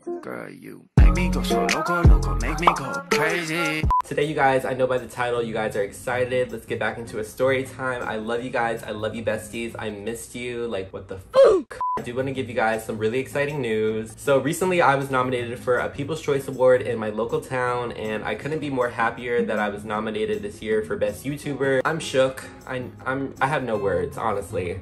Girl, you make me go so loco, make me go crazy. Today, you guys, I know by the title, you guys are excited. Let's get back into a story time. I love you guys. I love you, besties. I missed you. Like, what the fuck? I do want to give you guys some really exciting news. So recently, I was nominated for a People's Choice Award in my local town, and I couldn't be more happier that I was nominated this year for Best YouTuber. I'm shook. I have no words, honestly.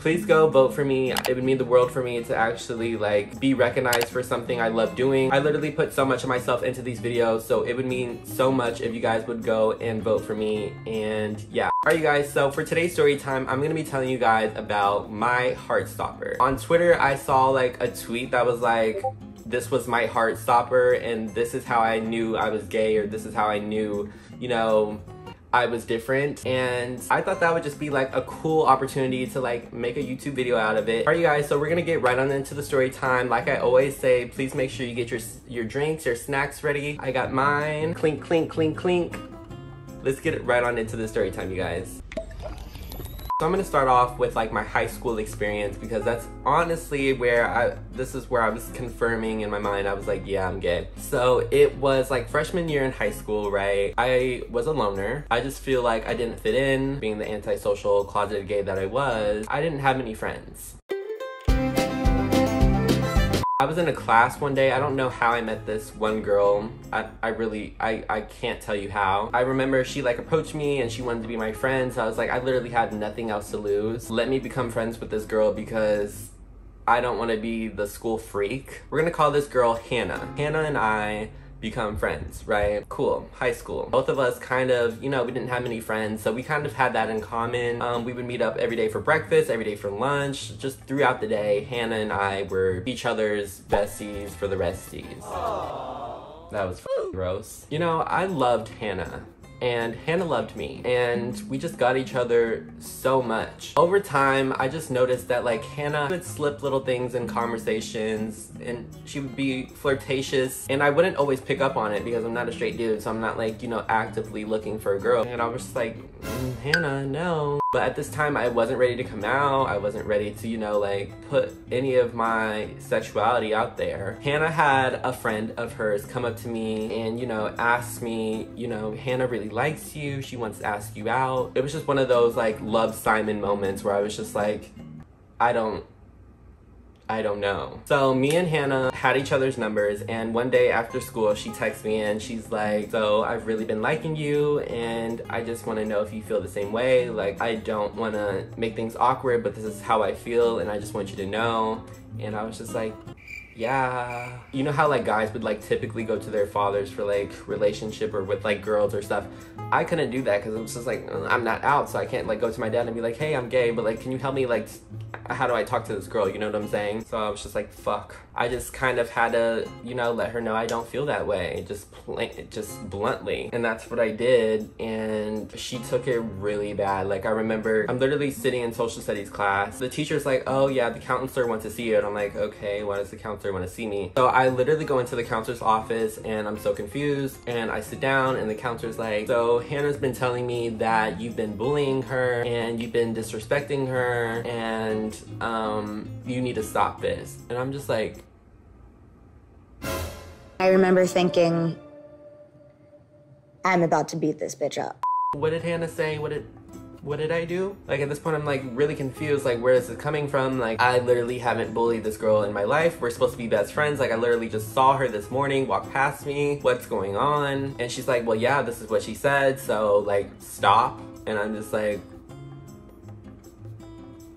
Please go vote for me. It would mean the world for me to actually like be recognized for something I love doing. I literally put so much of myself into these videos, so it would mean so much if you guys would go and vote for me. And yeah. Alright, you guys, so for today's story time, I'm gonna be telling you guys about my heart stopper. On Twitter, I saw like a tweet that was like, this was my heart stopper, and this is how I knew I was gay, or this is how I knew, you know, I was different. And I thought that would just be like a cool opportunity to like make a YouTube video out of it. Alright, you guys, so we're gonna get right on into the story time. Like I always say, please make sure you get your drinks, your snacks ready. I got mine. Clink, clink, clink, clink. Let's get right on into the story time, you guys. So I'm gonna start off with like my high school experience, because that's honestly where this is where I was confirming in my mind. I was like, yeah, I'm gay. So it was like freshman year in high school, right? I was a loner. I just feel like I didn't fit in. Being the antisocial, closeted gay that I was, I didn't have any friends. I was in a class one day. I don't know how I met this one girl. I can't tell you how. I remember she like approached me and she wanted to be my friend. So I was like, I literally had nothing else to lose. Let me become friends with this girl because I don't want to be the school freak. We're gonna call this girl Hannah. Hannah and I become friends, right? Cool. High school. Both of us kind of, you know, we didn't have many friends, so we kind of had that in common. We would meet up every day for breakfast, every day for lunch, just throughout the day. Hannah and I were each other's besties for the resties. Aww. That was gross. You know, I loved Hannah. And Hannah loved me, and we just got each other so much. Over time, I just noticed that like Hannah would slip little things in conversations, and she would be flirtatious, and I wouldn't always pick up on it because I'm not a straight dude, so I'm not like, you know, actively looking for a girl. And I was just like, Hannah, no. But at this time, I wasn't ready to come out. I wasn't ready to, you know, like put any of my sexuality out there. Hannah had a friend of hers come up to me and, you know, ask me, you know, Hannah really likes you. She wants to ask you out. It was just one of those like Love Simon moments where I was just like, I don't know. So me and Hannah had each other's numbers, and one day after school she texts me and she's like, so I've really been liking you and I just want to know if you feel the same way. Like, I don't want to make things awkward, but this is how I feel and I just want you to know. And I was just like, yeah. You know how like guys would like typically go to their fathers for like relationship or with like girls or stuff? I couldn't do that because it was just like, I'm not out, so I can't like go to my dad and be like, hey, I'm gay, but like, can you help me, like, how do I talk to this girl, you know what I'm saying? So I was just like, fuck. I just kind of had to, you know, let her know I don't feel that way, just bluntly. And that's what I did, and she took it really bad. Like, I remember I'm literally sitting in social studies class. The teacher's like, oh yeah, the counselor wants to see you. And I'm like, okay, why does the counselor want to see me? So I literally go into the counselor's office and I'm so confused, and I sit down and the counselor's like, so Hannah's been telling me that you've been bullying her and you've been disrespecting her, and you need to stop this. And I'm just like, I remember thinking, I'm about to beat this bitch up. What did Hannah say? What did I do? Like, at this point, I'm like really confused. Like, where is this coming from? Like, I literally haven't bullied this girl in my life. We're supposed to be best friends. Like, I literally just saw her this morning, walk past me. What's going on? And she's like, well, yeah, this is what she said. So like, stop. And I'm just like,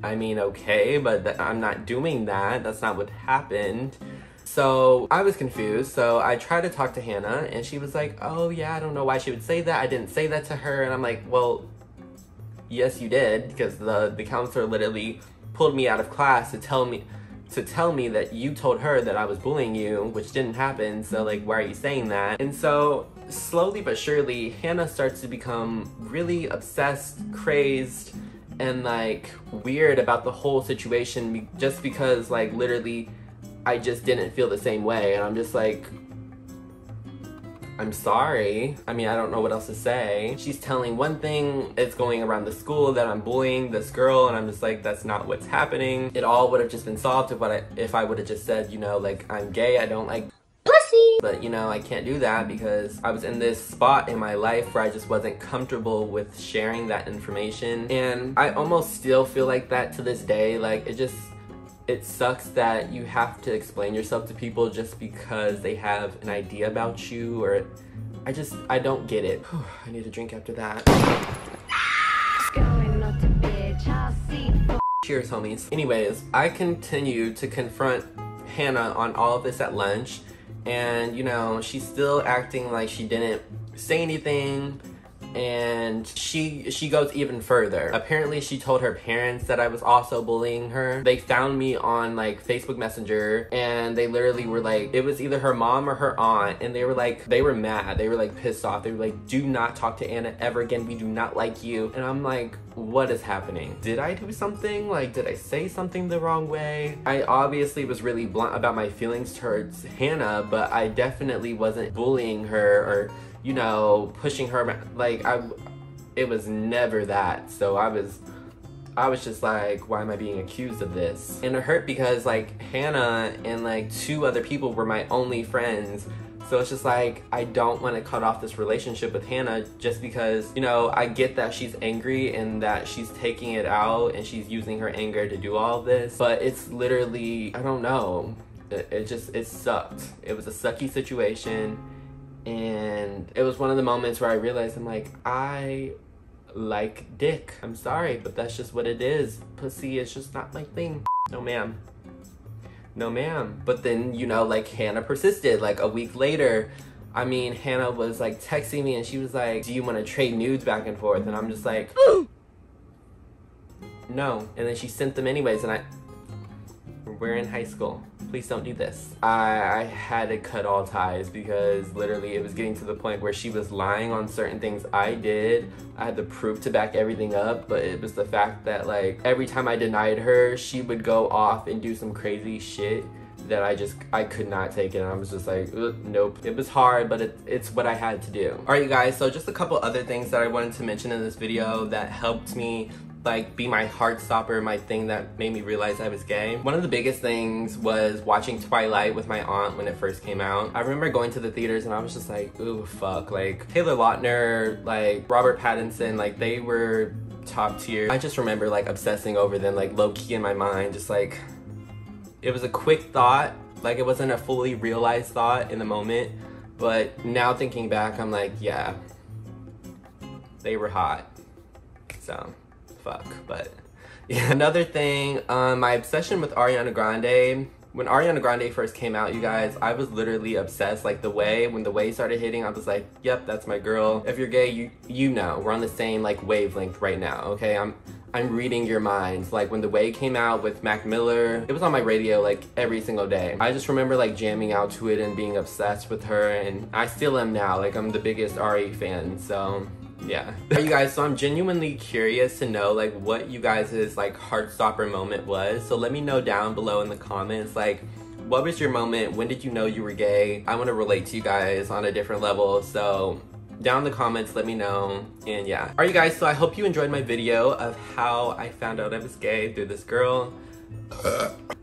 I mean, okay, but I'm not doing that. That's not what happened. So I was confused. So I tried to talk to Hannah and she was like, oh yeah, I don't know why she would say that. I didn't say that to her. And I'm like, well, yes, you did, because the counselor literally pulled me out of class to tell me that you told her that I was bullying you, which didn't happen. So like, why are you saying that? And so slowly but surely, Hannah starts to become really obsessed, crazed, and like weird about the whole situation, just because like literally I just didn't feel the same way. And I'm just like, I'm sorry. I mean, I don't know what else to say. She's telling one thing, it's going around the school that I'm bullying this girl, and I'm just like, that's not what's happening. It all would have just been solved if I would have just said, you know, like, I'm gay, I don't like pussy. But, you know, I can't do that because I was in this spot in my life where I just wasn't comfortable with sharing that information. And I almost still feel like that to this day. Like, it sucks that you have to explain yourself to people just because they have an idea about you, or I don't get it. Whew, I need a drink after that. Cheers, homies. Anyways, I continue to confront Hannah on all of this at lunch, and you know, she's still acting like she didn't say anything. And she goes even further. Apparently she told her parents that I was also bullying her. They found me on like Facebook Messenger, and they literally were like, it was either her mom or her aunt, and they were mad. They were like pissed off. They were like, do not talk to Anna ever again. We do not like you. And I'm like, what is happening? Did I do something? Like, did I say something the wrong way? I obviously was really blunt about my feelings towards Hannah, but I definitely wasn't bullying her or, you know, pushing her. Like, it was never that. So I was just like, why am I being accused of this? And it hurt because like Hannah and like 2 other people were my only friends. So it's just like, I don't want to cut off this relationship with Hannah just because, you know, I get that she's angry and that she's taking it out and she's using her anger to do all of this. But it's literally, I don't know. It sucked. It was a sucky situation. And it was one of the moments where I realized, I'm like, I like dick. I'm sorry, but that's just what it is. Pussy is just not my thing. No ma'am. No ma'am. But then, you know, like Hannah persisted. Like a week later, I mean, Hannah was like texting me and she was like, do you want to trade nudes back and forth? And I'm just like, no. And then she sent them anyways, and we're in high school. Please don't do this. I had to cut all ties because literally it was getting to the point where she was lying on certain things I did. I had the proof to back everything up, but it was the fact that like every time I denied her, she would go off and do some crazy shit that I could not take it. And I was just like, nope. It was hard, but it's what I had to do. All right, you guys, so just a couple other things that I wanted to mention in this video that helped me like be my heart stopper, my thing that made me realize I was gay. One of the biggest things was watching Twilight with my aunt when it first came out. I remember going to the theaters and I was just like, ooh, fuck. Like Taylor Lautner, like Robert Pattinson, like they were top tier. I just remember like obsessing over them, like low key in my mind, just like, it was a quick thought. Like it wasn't a fully realized thought in the moment, but now thinking back, I'm like, yeah, they were hot. So fuck. But yeah, another thing, my obsession with Ariana Grande. When Ariana Grande first came out, you guys, I was literally obsessed. Like when the wave started hitting, I was like, yep, that's my girl. If you're gay, you know, we're on the same like wavelength right now, okay? I'm reading your minds. Like when the wave came out with Mac Miller, it was on my radio like every single day. I just remember like jamming out to it and being obsessed with her, and I still am now. Like I'm the biggest Ari fan, so yeah. You guys, so I'm genuinely curious to know like what you guys' like heart stopper moment was. So let me know down below in the comments, like what was your moment? When did you know you were gay? I want to relate to you guys on a different level, so down in the comments, let me know. And yeah. Alright, you guys, so I hope you enjoyed my video of how I found out I was gay through this girl.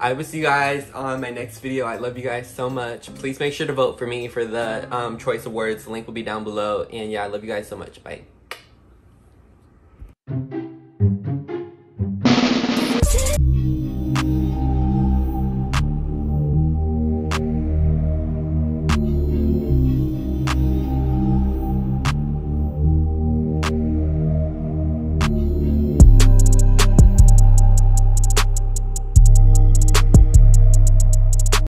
I will see you guys on my next video. I love you guys so much. Please make sure to vote for me for the Choice Awards. The link will be down below. And yeah, I love you guys so much. Bye.